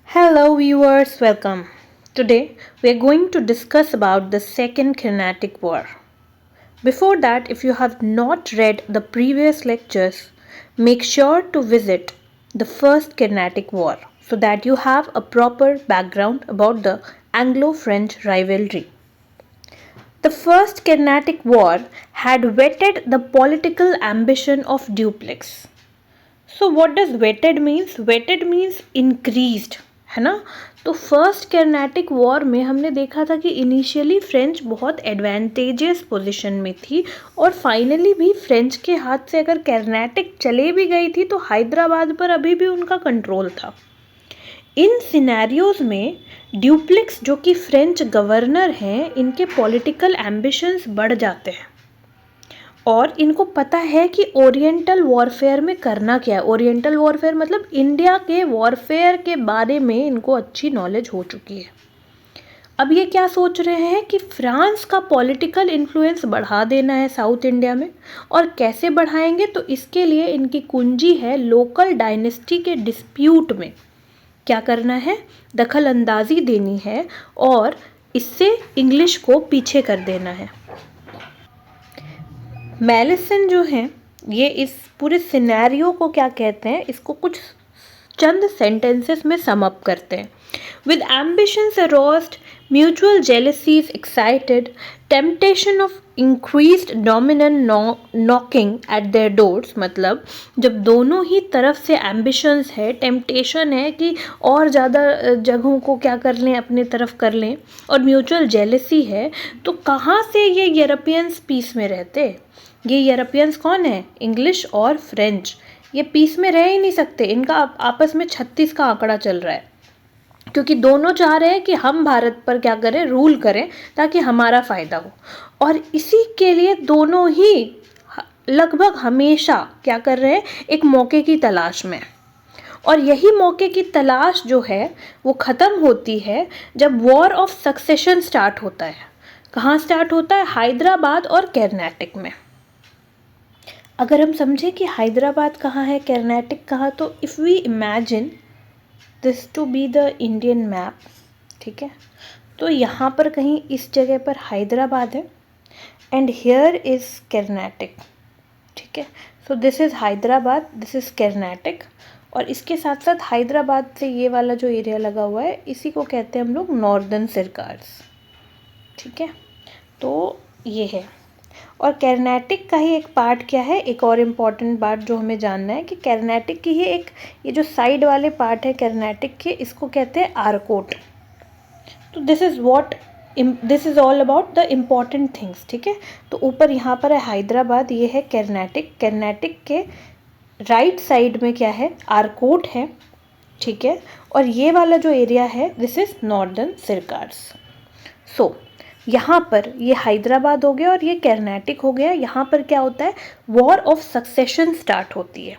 Hello viewers, welcome. Today we are going to discuss about the Second Carnatic War. Before that, if you have not read the previous lectures, make sure to visit the First Carnatic War so that you have a proper background about the Anglo-French rivalry. The First Carnatic War had whetted the political ambition of Dupleix. So what does weighted means? Weighted means increased, है ना। तो first Carnatic war में हमने देखा था कि initially French बहुत advantageous position में थी और फाइनली भी फ्रेंच के हाथ से अगर कर्नाटिक चले भी गई थी तो हैदराबाद पर अभी भी उनका कंट्रोल था। इन सिनेरियोज में ड्यूप्लेक्स जो कि फ्रेंच गवर्नर हैं, इनके पॉलिटिकल एम्बिशंस बढ़ जाते हैं और इनको पता है कि ओरिएंटल वॉरफेयर में करना क्या है। ओरिएंटल वॉरफेयर मतलब इंडिया के वॉरफेयर के बारे में इनको अच्छी नॉलेज हो चुकी है। अब ये क्या सोच रहे हैं कि फ्रांस का पॉलिटिकल इन्फ्लुएंस बढ़ा देना है साउथ इंडिया में। और कैसे बढ़ाएंगे? तो इसके लिए इनकी कुंजी है लोकल डायनेस्टी के डिस्प्यूट में क्या करना है, दखल अंदाजी देनी है और इससे इंग्लिश को पीछे कर देना है। मेलिसन जो हैं ये इस पूरे सिनेरियो को क्या कहते हैं, इसको कुछ चंद सेंटेंसेस में सम अप करते हैं। With ambitions aroused, mutual jealousies excited, temptation of increased dominant knocking at their doors, मतलब जब दोनों ही तरफ से एम्बिशंस है, टेम्पटेशन है कि और ज़्यादा जगहों को क्या कर लें, अपने तरफ कर लें, और म्यूचुअल जेलसी है, तो कहाँ से ये यूरोपियंस पीस में रहते? ये यूरोपियंस कौन है? इंग्लिश और फ्रेंच। ये पीस में रह ही नहीं सकते, इनका आपस में 36 का आंकड़ा चल रहा है क्योंकि दोनों चाह रहे हैं कि हम भारत पर क्या करें, रूल करें ताकि हमारा फ़ायदा हो। और इसी के लिए दोनों ही लगभग हमेशा क्या कर रहे हैं, एक मौके की तलाश में। और यही मौके की तलाश जो है वो ख़त्म होती है जब वॉर ऑफ सक्सेशन स्टार्ट होता है। कहाँ स्टार्ट होता है? हैदराबाद और कर्नाटक में। अगर हम समझें कि हैदराबाद कहाँ है, कर्नाटक कहाँ, तो if we imagine this to be the Indian map, ठीक है, तो यहाँ पर कहीं इस जगह पर हैदराबाद है एंड हियर इज़ कर्नाटक, ठीक है। So this is Hyderabad, this is Karnataka, और इसके साथ साथ हैदराबाद से ये वाला जो एरिया लगा हुआ है इसी को कहते हैं हम लोग नॉर्दर्न सिरकार्स, ठीक है। तो ये है। और कर्नाटक का ही एक पार्ट क्या है, एक और इम्पॉर्टेंट पार्ट जो हमें जानना है कि कर्नाटक की ही एक ये जो साइड वाले पार्ट है कर्नाटक के, इसको कहते हैं आरकोट। तो this is all about the important things, ठीक है। तो ऊपर यहाँ पर है हैदराबाद, ये है कर्नाटक। कर्नाटक के राइट साइड में क्या है, आरकोट है, ठीक है। और ये वाला जो एरिया है दिस इज़ नॉर्दर्न सिरकार्स। सो यहाँ पर ये हैदराबाद हो गया और ये कर्नाटक हो गया। यहाँ पर क्या होता है, वॉर ऑफ सक्सेशन स्टार्ट होती है,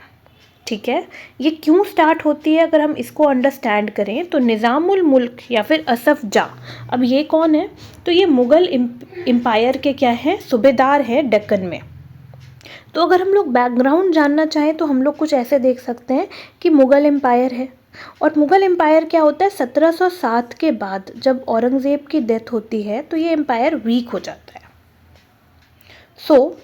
ठीक है। ये क्यों स्टार्ट होती है अगर हम इसको अंडरस्टैंड करें तो निज़ामुल मुल्क या फिर असफ जा, अब ये कौन है, तो ये मुग़ल एम्पायर के क्या हैं, सूबेदार हैं दक्कन में। तो अगर हम लोग बैकग्राउंड जानना चाहें तो हम लोग कुछ ऐसे देख सकते हैं कि मुग़ल एम्पायर है और मुग़ल एम्पायर क्या होता है, 1707 के बाद जब औरंगज़ेब की डेथ होती है तो ये एम्पायर वीक हो जाता है। सो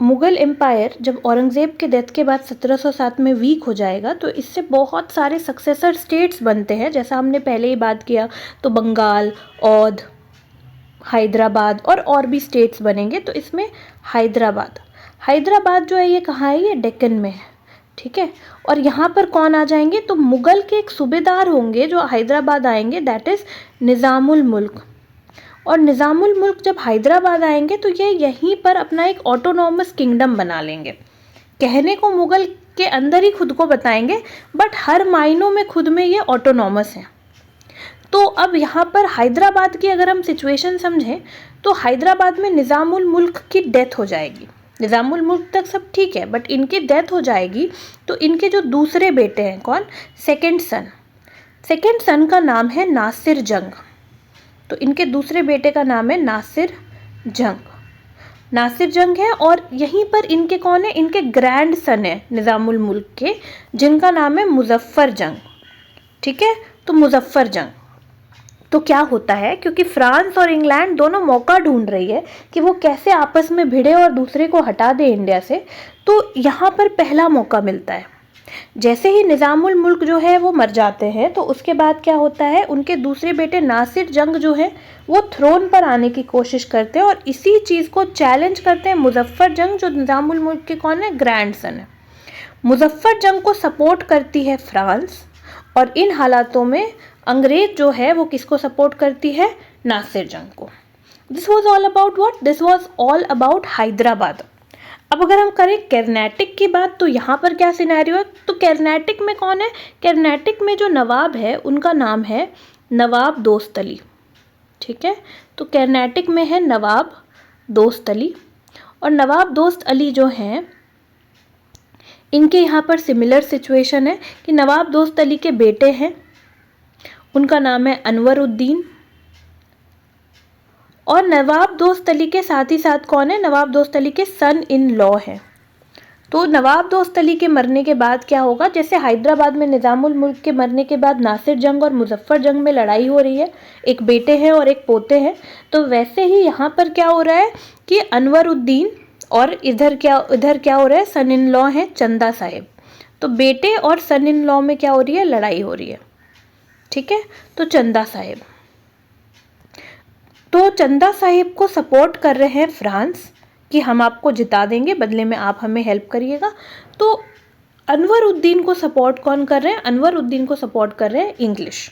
मुग़ल एम्पायर जब औरंगज़ेब के डेथ के बाद 1707 में वीक हो जाएगा तो इससे बहुत सारे सक्सेसर स्टेट्स बनते हैं, जैसा हमने पहले ही बात किया। तो बंगाल, औध, हैदराबाद और भी स्टेट्स बनेंगे। तो इसमें हैदराबाद जो है ये कहाँ है, ये डेक्कन में है, ठीक है। और यहाँ पर कौन आ जाएंगे, तो मुग़ल के एक सूबेदार होंगे जो हैदराबाद आएंगे, दैट इज़ निज़ामुल मुल्क। और निज़ामुल मुल्क जब हैदराबाद आएंगे तो ये यहीं पर अपना एक ऑटोनॉमस किंगडम बना लेंगे। कहने को मुग़ल के अंदर ही खुद को बताएंगे बट हर मायनों में खुद में ये ऑटोनॉमस हैं। तो अब यहाँ पर हैदराबाद की अगर हम सिचुएशन समझें तो हैदराबाद में निज़ामुल मुल्क की डेथ हो जाएगी। निज़ामुल मुल्क तक सब ठीक है बट इनकी डेथ हो जाएगी तो इनके जो दूसरे बेटे हैं, कौन, सेकंड सन का नाम है नासिर जंग। तो इनके दूसरे बेटे का नाम है नासिर जंग है और यहीं पर इनके कौन है, इनके ग्रैंड सन है निज़ामुल मुल्क के, जिनका नाम है मुज़फ़्फ़र जंग, ठीक है। तो मुजफ्फर जंग, तो क्या होता है, क्योंकि फ्रांस और इंग्लैंड दोनों मौका ढूंढ रही है कि वो कैसे आपस में भिड़े और दूसरे को हटा दे इंडिया से, तो यहाँ पर पहला मौका मिलता है। जैसे ही निज़ामुल मुल्क जो है वो मर जाते हैं, तो उसके बाद क्या होता है, उनके दूसरे बेटे नासिर जंग जो है वो थ्रोन पर आने की कोशिश करते हैं और इसी चीज़ को चैलेंज करते हैं मुजफ्फर जंग, जो निज़ामुल मुल्क के कौन है, ग्रैंडसन है। मुजफ्फर जंग को सपोर्ट करती है फ्रांस, और इन हालातों में अंग्रेज जो है वो किसको सपोर्ट करती है, नासिर जंग को। This was all about what, this was all about Hyderabad. अब अगर हम करें कर्नाटक की बात, तो यहाँ पर क्या सिनेरियो है, तो कर्नाटक में कौन है, कर्नाटक में जो नवाब है उनका नाम है नवाब दोस्त अली। ठीक है, तो कर्नाटक में है नवाब दोस्त अली, और नवाब दोस्त अली जो हैं इनके यहाँ पर सिमिलर सिचुएशन है कि नवाब दोस्त अली के बेटे हैं, उनका नाम है अनवरुद्दीन, और नवाब दोस्त अली के साथ ही साथ कौन है, नवाब दोस्त अली के सन इन लॉ हैं। तो नवाब दोस्त अली के मरने के बाद क्या होगा, जैसे हैदराबाद में निज़ामुल मुल्क के मरने के बाद नासिर जंग और मुजफ्फर जंग में लड़ाई हो रही है, एक बेटे हैं और एक पोते हैं, तो वैसे ही यहाँ पर क्या हो रहा है कि अनवरुद्दीन और इधर क्या हो रहा है, सन इन लॉ है चंदा साहिब। तो बेटे और सन इन लॉ में क्या हो रही है, लड़ाई हो रही है। ठीक है, तो चंदा साहिब, तो चंदा साहिब को सपोर्ट कर रहे हैं फ्रांस कि हम आपको जिता देंगे, बदले में आप हमें हेल्प करिएगा। तो अनवरुद्दीन को सपोर्ट कौन कर रहे हैं, अनवरुद्दीन को सपोर्ट कर रहे हैं इंग्लिश।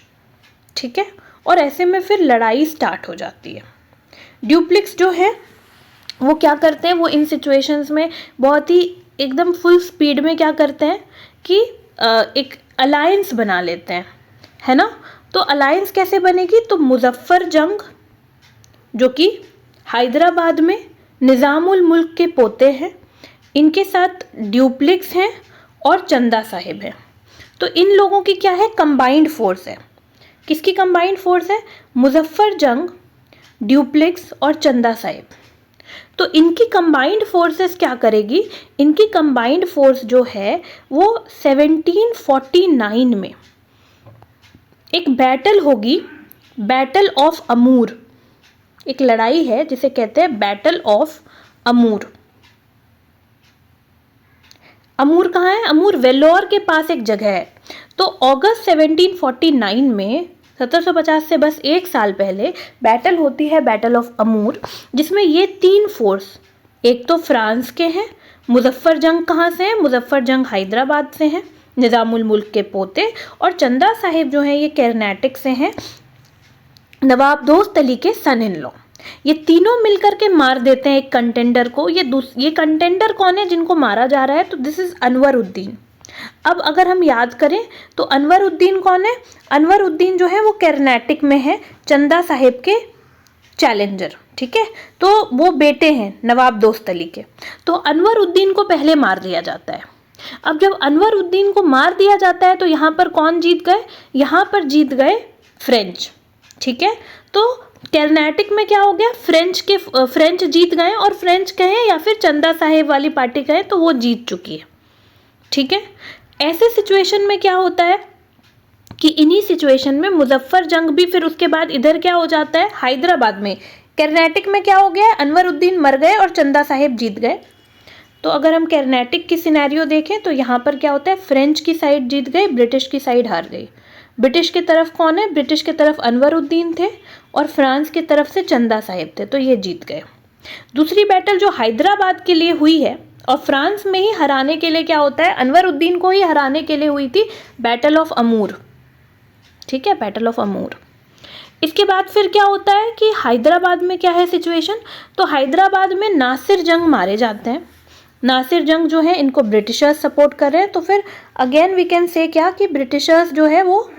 ठीक है, और ऐसे में फिर लड़ाई स्टार्ट हो जाती है। ड्यूप्लिक्स जो है वो क्या करते हैं, वो इन सिचुएशंस में बहुत ही एकदम फुल स्पीड में क्या करते हैं कि एक अलायंस बना लेते हैं, है ना। तो अलायंस कैसे बनेगी, तो मुजफ्फर जंग जो कि हैदराबाद में निज़ामुल मुल्क के पोते हैं, इनके साथ ड्यूप्लिक्स हैं और चंदा साहिब हैं। तो इन लोगों की क्या है, कंबाइंड फोर्स है। किसकी कंबाइंड फोर्स है, मुजफ्फर जंग, ड्यूप्लिक्स और चंदा साहिब। तो इनकी कंबाइंड फोर्सेस क्या करेगी, इनकी कंबाइंड फोर्स जो है वो 1749 में एक बैटल होगी, बैटल ऑफ अमूर, एक लड़ाई है जिसे कहते हैं बैटल ऑफ अमूर। अमूर कहाँ है, अमूर वेल्लोर के पास एक जगह है। तो अगस्त 1749 में 1750 से बस एक साल पहले बैटल होती है, बैटल ऑफ अमूर, जिसमें ये तीन फोर्स, एक तो फ्रांस के हैं, मुजफ्फर जंग कहाँ से हैं, मुजफ्फर जंग हैदराबाद से हैं, निज़ामुल मुल्क के पोते, और चंदा साहिब जो हैं ये कर्नाटक से हैं, नवाब दोस्त अली के सन इन लॉ। ये तीनों मिलकर के मार देते हैं एक कंटेंडर को। ये कंटेंडर कौन है जिनको मारा जा रहा है, तो दिस इज अनवरुद्दीन। अब अगर हम याद करें तो अनवरुद्दीन कौन है, अनवरुद्दीन जो है वो कर्नाटक में है, चंदा साहिब के चैलेंजर। ठीक है, तो वो बेटे हैं नवाब दोस्त अली के। तो अनवरुद्दीन को पहले मार दिया जाता है। अब जब अनवरुद्दीन को मार दिया जाता है तो यहाँ पर कौन जीत गए, यहाँ पर जीत गए फ्रेंच। ठीक है, तो कर्नाटक में क्या हो गया, फ्रेंच जीत गए, और फ्रेंच कहें या फिर चंदा साहिब वाली पार्टी कहें तो वो जीत चुकी है। ठीक है, ऐसे सिचुएशन में क्या होता है कि इन्हीं सिचुएशन में मुजफ्फर जंग भी फिर उसके बाद इधर क्या हो जाता है, हैदराबाद में। कर्नाटक में क्या हो गया, अनवरुद्दीन मर गए और चंदा साहिब जीत गए। तो अगर हम कर्नाटक की सिनेरियो देखें तो यहाँ पर क्या होता है, फ्रेंच की साइड जीत गई, ब्रिटिश की साइड हार गई। ब्रिटिश की तरफ कौन है, ब्रिटिश की तरफ अनवरुद्दीन थे और फ्रांस की तरफ से चंदा साहिब थे, तो ये जीत गए। दूसरी बैटल जो हैदराबाद के लिए हुई है और फ्रांस में ही हराने के लिए क्या होता है, अनवरुद्दीन को ही हराने के लिए हुई थी, बैटल ऑफ अमूर। ठीक है, बैटल ऑफ अमूर। इसके बाद फिर क्या होता है कि हैदराबाद में क्या है सिचुएशन, तो हैदराबाद में नासिर जंग मारे जाते हैं। नासिर जंग जो है इनको ब्रिटिशर्स सपोर्ट कर रहे हैं, तो फिर अगेन वी कैन से क्या कि ब्रिटिशर्स जो है वो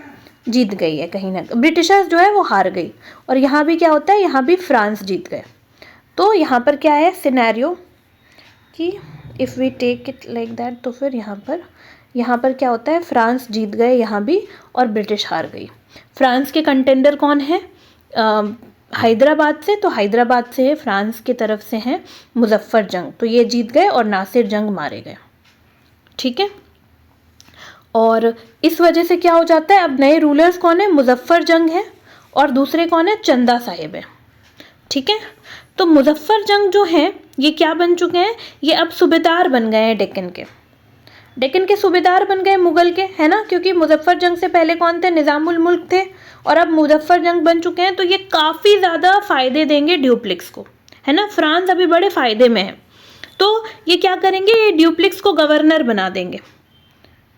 जीत गई है, कहीं ना ब्रिटिशर्स जो है वो हार गई। और यहाँ भी क्या होता है, यहाँ भी फ्रांस जीत गए। तो यहाँ पर क्या है सिनेरियो कि if we take it like that, तो फिर यहाँ पर क्या होता है, फ्रांस जीत गए यहाँ भी और ब्रिटिश हार गई। फ्रांस के कंटेंडर कौन है, हैदराबाद से, तो हैदराबाद से फ्रांस की तरफ से हैं मुजफ्फर जंग, तो ये जीत गए और नासिर जंग मारे गए। ठीक है, और इस वजह से क्या हो जाता है, अब नए रूलर्स कौन है, मुजफ्फर जंग है और दूसरे कौन है, चंदा साहिब है। ठीक है, तो मुजफ्फर जंग जो हैं ये क्या बन चुके हैं, ये अब सूबेदार बन गए हैं डेक्कन के। डेक्कन के सूबेदार बन गए मुगल के, है ना, क्योंकि मुजफ्फर जंग से पहले कौन थे, निज़ामुल मुल्क थे, और अब मुजफ्फर जंग बन चुके हैं। तो ये काफ़ी ज़्यादा फायदे देंगे ड्यूप्लिक्स को, है ना। फ्रांस अभी बड़े फायदे में है, तो ये क्या करेंगे, ये ड्यूप्लिक्स को गवर्नर बना देंगे।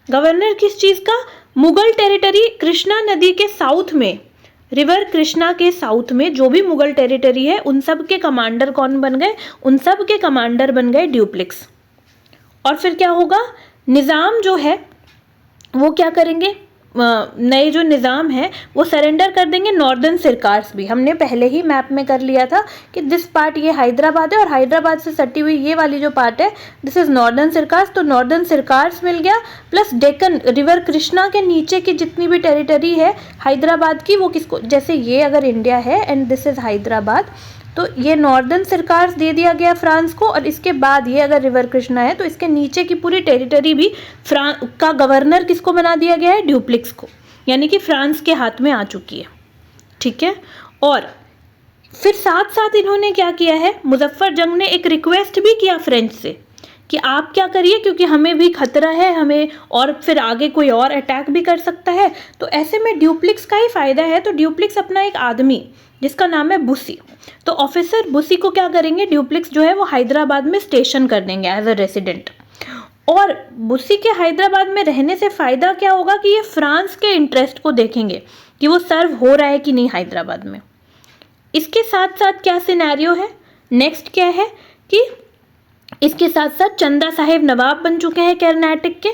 गवर्नर किस चीज़ का, मुगल टेरिटरी कृष्णा नदी के साउथ में, रिवर कृष्णा के साउथ में जो भी मुगल टेरिटरी है उन सब के कमांडर कौन बन गए, उन सब के कमांडर बन गए ड्यूप्लिक्स। और फिर क्या होगा, निज़ाम जो है वो क्या करेंगे, नए जो निज़ाम है वो सरेंडर कर देंगे नॉर्दर्न सरकार्स भी। हमने पहले ही मैप में कर लिया था कि दिस पार्ट ये हैदराबाद है और हैदराबाद से सटी हुई ये वाली जो पार्ट है दिस इज़ नॉर्दर्न सरकार्स। तो नॉर्दर्न सरकार्स मिल गया, प्लस डेक्कन रिवर कृष्णा के नीचे की जितनी भी टेरिटरी है हैदराबाद की, वो किसको, जैसे ये अगर इंडिया है एंड दिस इज़ हैदराबाद, तो ये नॉर्दर्न सरकार दे दिया गया फ्रांस को, और इसके बाद ये अगर रिवर कृष्णा है तो इसके नीचे की पूरी टेरिटरी भी फ्रांस का गवर्नर किसको बना दिया गया है, ड्यूप्लिक्स को, यानी कि फ्रांस के हाथ में आ चुकी है। ठीक है, और फिर साथ साथ इन्होंने क्या किया है, मुजफ्फर जंग ने एक रिक्वेस्ट भी किया फ्रेंच से कि आप क्या करिए, क्योंकि हमें भी खतरा है, हमें और फिर आगे कोई और अटैक भी कर सकता है। तो ऐसे में ड्यूप्लिक्स का ही फायदा है। तो ड्यूप्लिक्स अपना एक आदमी जिसका नाम है बुसी, तो ऑफिसर बुसी को क्या करेंगे, ड्यूप्लिक्स जो है वो हैदराबाद में स्टेशन कर देंगे एज अ रेसिडेंट। और बुसी के हैदराबाद में रहने से फ़ायदा क्या होगा कि ये फ्रांस के इंटरेस्ट को देखेंगे कि वो सर्व हो रहा है कि नहीं हैदराबाद में। इसके साथ साथ क्या सिनेरियो है, नेक्स्ट क्या है कि इसके साथ साथ चंदा साहिब नवाब बन चुके हैं कर्नाटक के।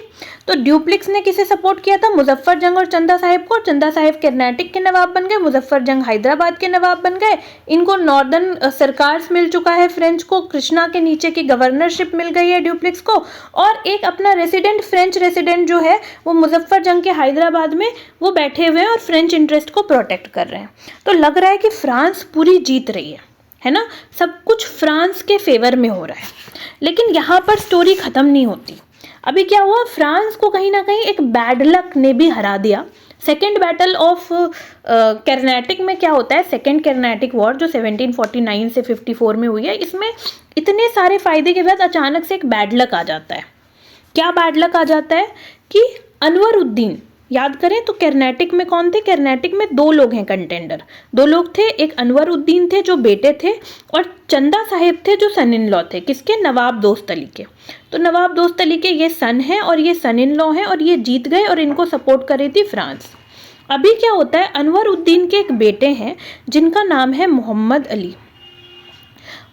तो ड्यूप्लिक्स ने किसे सपोर्ट किया था, मुजफ्फर जंग और चंदा साहिब को। चंदा साहिब कर्नाटक के नवाब बन गए, मुजफ्फर जंग हैदराबाद के नवाब बन गए। इनको नॉर्दर्न सरकार्स मिल चुका है फ्रेंच को, कृष्णा के नीचे की गवर्नरशिप मिल गई है ड्यूप्लिक्स को, और एक अपना रेसिडेंट, फ्रेंच रेसिडेंट जो है वो मुजफ्फर जंग के हैदराबाद में वो बैठे हुए हैं और फ्रेंच इंटरेस्ट को प्रोटेक्ट कर रहे हैं। तो लग रहा है कि फ्रांस पूरी जीत रही है ना, सब कुछ फ्रांस के फेवर में हो रहा है। लेकिन यहाँ पर स्टोरी ख़त्म नहीं होती। अभी क्या हुआ, फ्रांस को कहीं ना कहीं एक बैड लक ने भी हरा दिया। सेकेंड बैटल ऑफ कर्नाटक में क्या होता है, सेकेंड कर्नाटक वॉर जो 1749 से 54 में हुई है, इसमें इतने सारे फायदे के बाद अचानक से एक बैड लक आ जाता है। क्या बैड लक आ जाता है कि अनवर उद्दीन, याद करें तो कर्नाटक में कौन थे, कर्नाटक में दो लोग हैं कंटेंडर, दो लोग थे, एक अनवर उद्दीन थे जो बेटे थे और चंदा साहिब थे जो सन इन लॉ थे, किसके, नवाब दोस्त अली के। तो नवाब दोस्त अली के ये सन हैं और ये सन इन लॉ हैं और ये जीत गए और इनको सपोर्ट कर रही थी फ्रांस। अभी क्या होता है, अनवर उद्दीन के एक बेटे हैं जिनका नाम है मोहम्मद अली।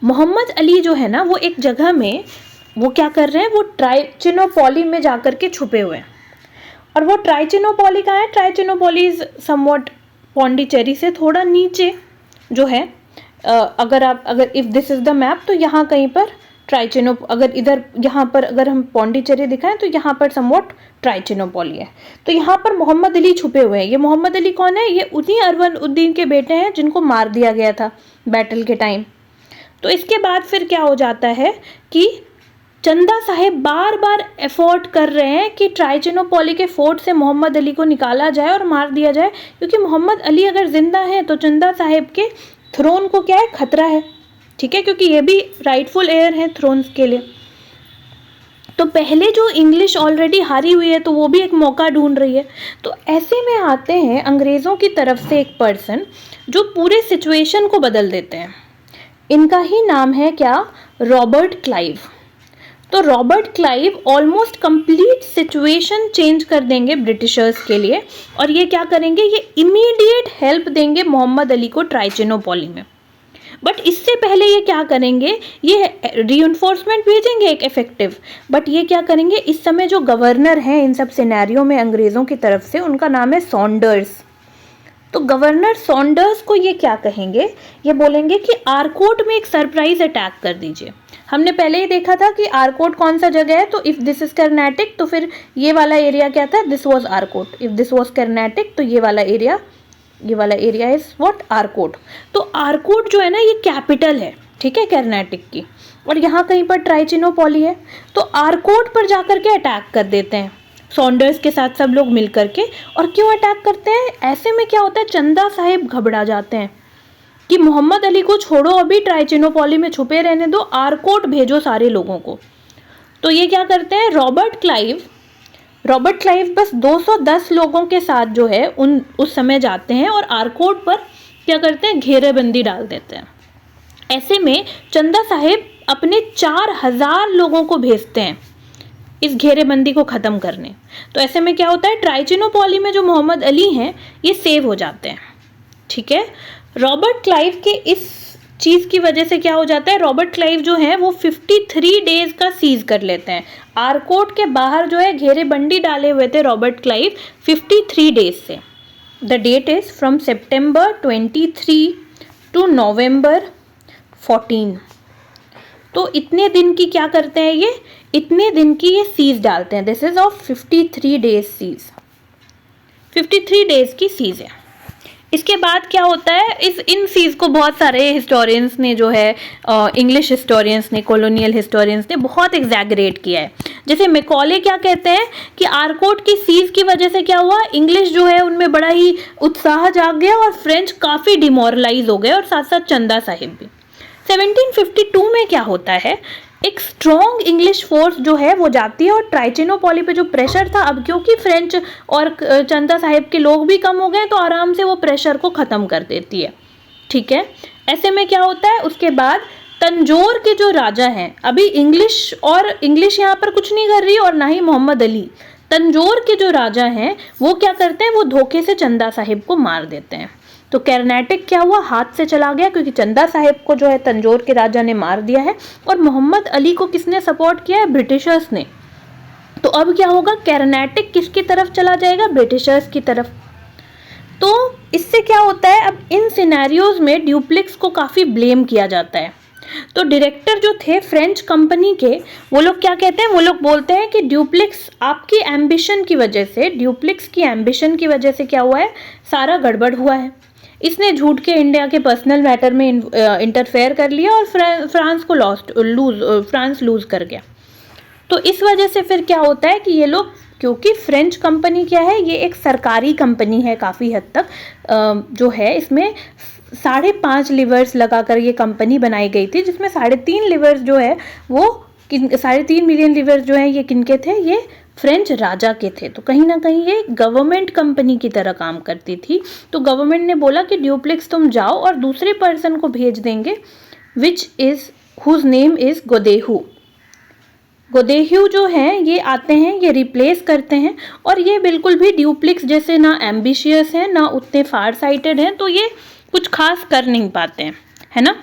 मोहम्मद अली जो है ना वो एक जगह में वो क्या कर रहे हैं, वो ट्राइचिनोपोली में जाकर के छुपे हुए हैं। और वो ट्राइचिनोपोली कहाँ है, ट्राइचिनोपोली इज समवॉट पौंडीचेरी से थोड़ा नीचे जो है। अगर if this is the map तो यहाँ कहीं पर अगर इधर यहाँ पर अगर हम पौंडीचेरी दिखाएं तो यहाँ पर समवॉट ट्राइचिनोपोली है। तो यहाँ पर मोहम्मद अली छुपे हुए हैं। ये मोहम्मद अली कौन है, ये उन्हीं अरवन उद्दीन के बेटे हैं जिनको मार दिया गया था बैटल के टाइम। तो इसके बाद फिर क्या हो जाता है कि चंदा साहिब बार बार एफर्ट कर रहे हैं कि ट्राइचिनोपोली के फोर्ट से मोहम्मद अली को निकाला जाए और मार दिया जाए, क्योंकि मोहम्मद अली अगर जिंदा है तो चंदा साहिब के थ्रोन को क्या है, खतरा है। ठीक है, क्योंकि ये भी राइटफुल हेयर हैं थ्रोन्स के लिए। तो पहले जो इंग्लिश ऑलरेडी हारी हुई है तो वो भी एक मौका ढूंढ रही है। तो ऐसे में आते हैं अंग्रेज़ों की तरफ से एक पर्सन जो पूरे सिचुएशन को बदल देते हैं। इनका ही नाम है क्या, रॉबर्ट क्लाइव। तो Robert Clive almost complete situation change कर देंगे ब्रिटिशर्स के लिए, और ये क्या करेंगे, ये इमीडिएट हेल्प देंगे मोहम्मद अली को ट्राइचिनोपोली में। बट इससे पहले ये क्या करेंगे, ये रीइंफोर्समेंट भेजेंगे एक इफेक्टिव, बट ये क्या करेंगे, इस समय जो गवर्नर हैं इन सब सिनेरियो में अंग्रेज़ों की तरफ से, उनका नाम है सॉन्डर्स। तो गवर्नर सॉन्डर्स को ये क्या कहेंगे, ये बोलेंगे कि आरकोट में एक सरप्राइज अटैक कर दीजिए। हमने पहले ही देखा था कि आरकोट कौन सा जगह है, तो इफ़ दिस इज़ कर्नाटक तो फिर ये वाला एरिया क्या था, this was Arcot. If this was Karnataka तो ये वाला एरिया इज़ व्हाट, आरकोट। तो आरकोट जो है ना ये कैपिटल है, ठीक है, कर्नाटक की, और यहाँ कहीं पर ट्राइचिनोपोली है। तो आरकोट पर जाकर के अटैक कर देते हैं सॉन्डर्स के साथ सब लोग मिल करके। और क्यों अटैक करते हैं? ऐसे में क्या होता है, चंदा साहिब घबरा जाते हैं कि मोहम्मद अली को छोड़ो, अभी ट्राइचिनोपोली में छुपे रहने दो, आरकोट भेजो सारे लोगों को। तो ये क्या करते हैं, रॉबर्ट क्लाइव बस 210 लोगों के साथ जो है उस समय जाते हैं और आरकोट पर क्या करते हैं, घेरेबंदी डाल देते हैं। ऐसे में चंदा साहिब अपने 4000 लोगों को भेजते हैं इस घेरेबंदी को ख़त्म करने। तो ऐसे में क्या होता है, ट्राइचिनोपोली में जो मोहम्मद अली हैं ये सेव हो जाते हैं। ठीक है, रॉबर्ट क्लाइव के इस चीज़ की वजह से क्या हो जाता है, रॉबर्ट क्लाइव जो है वो 53 डेज का सीज कर लेते हैं। आरकोट के बाहर जो है घेरेबंदी डाले हुए थे रॉबर्ट क्लाइव 53 डेज से। The date is from September 23 to November 14। तो इतने दिन की क्या करते हैं ये, इतने दिन की ये सीज डालते हैं। This is of 53 days siege, 53 days की सीज है। इसके बाद क्या होता है, इन सीज को बहुत सारे हिस्टोरियंस ने जो है, इंग्लिश हिस्टोरियंस ने, कॉलोनियल हिस्टोरियंस ने बहुत एग्जैगरेट किया है। जैसे मैकॉले क्या कहते हैं कि आरकोट की सीज की वजह से क्या हुआ, इंग्लिश जो है उनमें बड़ा ही उत्साह जाग गया और फ्रेंच काफ़ी डिमोरलाइज हो गए, और साथ साथ चंदा साहिब भी। 1752 में क्या होता है, एक स्ट्रॉन्ग इंग्लिश फोर्स जो है वो जाती है और ट्राइचिनोपोली पे जो प्रेशर था, अब क्योंकि फ्रेंच और चंदा साहिब के लोग भी कम हो गए तो आराम से वो प्रेशर को ख़त्म कर देती है। ठीक है, ऐसे में क्या होता है, उसके बाद तंजौर के जो राजा हैं, अभी इंग्लिश यहाँ पर कुछ नहीं कर रही और ना ही मोहम्मद अली, तंजौर के जो राजा हैं वो क्या करते हैं, वो धोखे से चंदा साहिब को मार देते हैं। तो कर्नाटक क्या हुआ, हाथ से चला गया, क्योंकि चंदा साहिब को जो है तंजौर के राजा ने मार दिया है। और मोहम्मद अली को किसने सपोर्ट किया है, ब्रिटिशर्स ने। तो अब क्या होगा, कर्नाटक किसकी तरफ चला जाएगा, ब्रिटिशर्स की तरफ। तो इससे क्या होता है, अब इन सिनेरियोज में ड्यूप्लिक्स को काफ़ी ब्लेम किया जाता है। तो डायरेक्टर जो थे फ्रेंच कंपनी के, वो लोग क्या कहते हैं, वो लोग बोलते हैं कि ड्यूप्लिक्स आपकी एम्बिशन की वजह से, ड्यूप्लिक्स की एम्बिशन की वजह से क्या हुआ है, सारा गड़बड़ हुआ है। इसने झूठ के इंडिया के पर्सनल मैटर में इंटरफेयर कर लिया और फ्रांस लूज कर गया। तो इस वजह से फिर क्या होता है कि ये लोग, क्योंकि फ्रेंच कंपनी क्या है, ये एक सरकारी कंपनी है काफ़ी हद तक, जो है इसमें 5.5 लिवर्स लगाकर ये कंपनी बनाई गई थी, जिसमें 3.5 लिवर्स जो है वो 3.5 मिलियन लिवर्स जो है ये किनके थे, ये फ्रेंच राजा के थे। तो कहीं ना कहीं ये गवर्नमेंट कंपनी की तरह काम करती थी। तो गवर्नमेंट ने बोला कि ड्यूप्लिक्स तुम जाओ और दूसरे पर्सन को भेज देंगे, हुज नेम इज गोदेहू। गोदेहू जो हैं ये आते हैं, ये रिप्लेस करते हैं, और ये बिल्कुल भी ड्यूप्लिक्स जैसे ना एम्बिशियस हैं ना उतने फार साइटेड हैं, तो ये कुछ खास कर नहीं पाते हैं, है ना।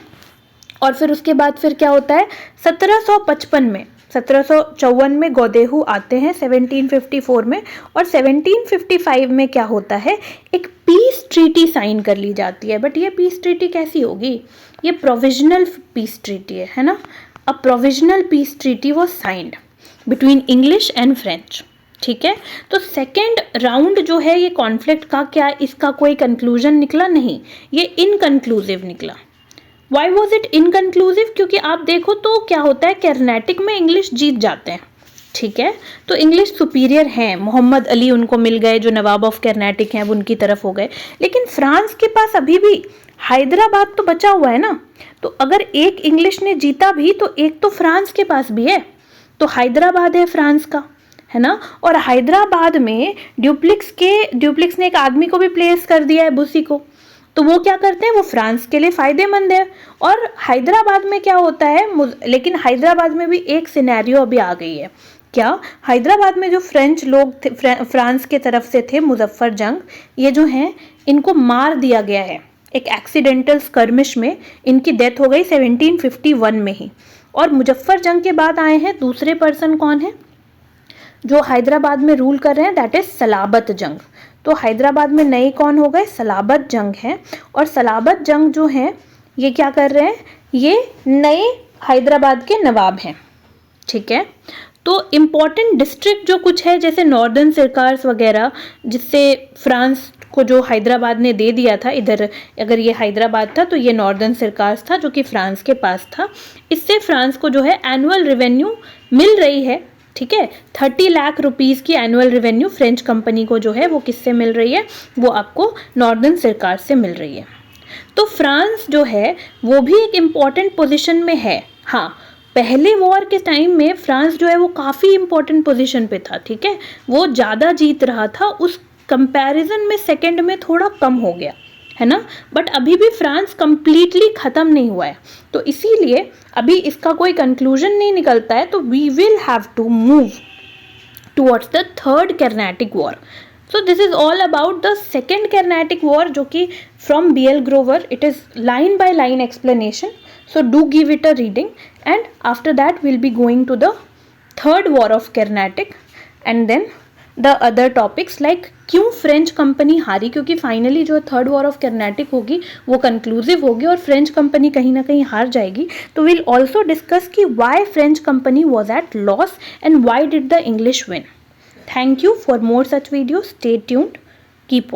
और फिर उसके बाद फिर क्या होता है, 1754 में गोदेहू आते हैं 1754 में, और 1755 में क्या होता है, एक पीस ट्रीटी साइन कर ली जाती है। बट ये पीस ट्रीटी कैसी होगी, ये प्रोविजनल पीस ट्रीटी है ना। A provisional peace treaty was signed between English and French. ठीक है, तो सेकेंड राउंड जो है ये कॉन्फ्लिक्ट का, क्या इसका कोई कंक्लूजन निकला, नहीं, ये इनकंक्लूसिव निकला। वाई वॉज इट इनकंक्लूसिव, क्योंकि आप देखो तो क्या होता है, कर्नाटक में इंग्लिश जीत जाते हैं। ठीक है, तो इंग्लिश सुपीरियर हैं, मोहम्मद अली उनको मिल गए, जो नवाब ऑफ कर्नाटक हैं वो उनकी तरफ हो गए। लेकिन फ्रांस के पास अभी भी हैदराबाद तो बचा हुआ है ना। तो अगर एक इंग्लिश ने जीता भी तो एक तो फ्रांस के पास भी है, तो हैदराबाद है फ्रांस का, है ना। और हैदराबाद में ड्यूप्लिक्स ने एक आदमी को भी प्लेस कर दिया है, बुसी को। तो वो क्या करते हैं, वो फ्रांस के लिए फ़ायदेमंद है। और हैदराबाद में क्या होता है, लेकिन हैदराबाद में भी एक सिनेरियो अभी आ गई है। क्या, हैदराबाद में जो फ्रेंच लोग थे, फ्रांस के तरफ से थे, मुजफ्फर जंग, ये जो हैं इनको मार दिया गया है एक एक्सीडेंटल स्कर्मिश में। इनकी डेथ हो गई 1751 में ही। और मुजफ्फर जंग के बाद आए हैं दूसरे पर्सन, कौन है जो हैदराबाद में रूल कर रहे हैं, दैट इज सलाबत जंग। तो हैदराबाद में नए कौन हो गए, सलाबत जंग हैं। और सलाबत जंग जो हैं ये क्या कर रहे हैं, ये नए हैदराबाद के नवाब हैं। ठीक है, तो इम्पॉर्टेंट डिस्ट्रिक्ट जो कुछ है, जैसे नॉर्दर्न सिरकार्स वगैरह, जिससे फ्रांस को जो हैदराबाद ने दे दिया था, इधर अगर ये हैदराबाद था तो ये नॉर्दर्न सिरकार्स था जो कि फ्रांस के पास था। इससे फ्रांस को जो है एनुअल रेवेन्यू मिल रही है ठीक है, 30 लाख रुपीज़ की एनुअल रेवेन्यू फ्रेंच कंपनी को जो है वो किससे मिल रही है, वो आपको नॉर्दर्न सरकार से मिल रही है। तो फ्रांस जो है वो भी एक इम्पॉर्टेंट पोजीशन में है। हाँ, पहले वॉर के टाइम में फ्रांस जो है वो काफ़ी इम्पोर्टेंट पोजीशन पे था, ठीक है, वो ज़्यादा जीत रहा था, उस कंपैरिजन में सेकंड में थोड़ा कम हो गया है ना, बट अभी भी फ्रांस कंप्लीटली ख़त्म नहीं हुआ है, तो इसीलिए अभी इसका कोई कंक्लूजन नहीं निकलता है, तो we will have to move towards the third Carnatic war. So this is all about the second Carnatic War, जो कि from B.L. Grover, it is line by line explanation, so do give it a reading, and after that we'll be going to the third war of Carnatic and then the other topics like क्यों French company हारी, क्योंकि finally जो third war of Carnatic होगी वो conclusive होगी और French company कहीं ना कहीं हार जाएगी, तो विल ऑल्सो डिस्कस कि why French company was at loss and why did the English win. Thank you. For more such videos, stay tuned. Keep watching.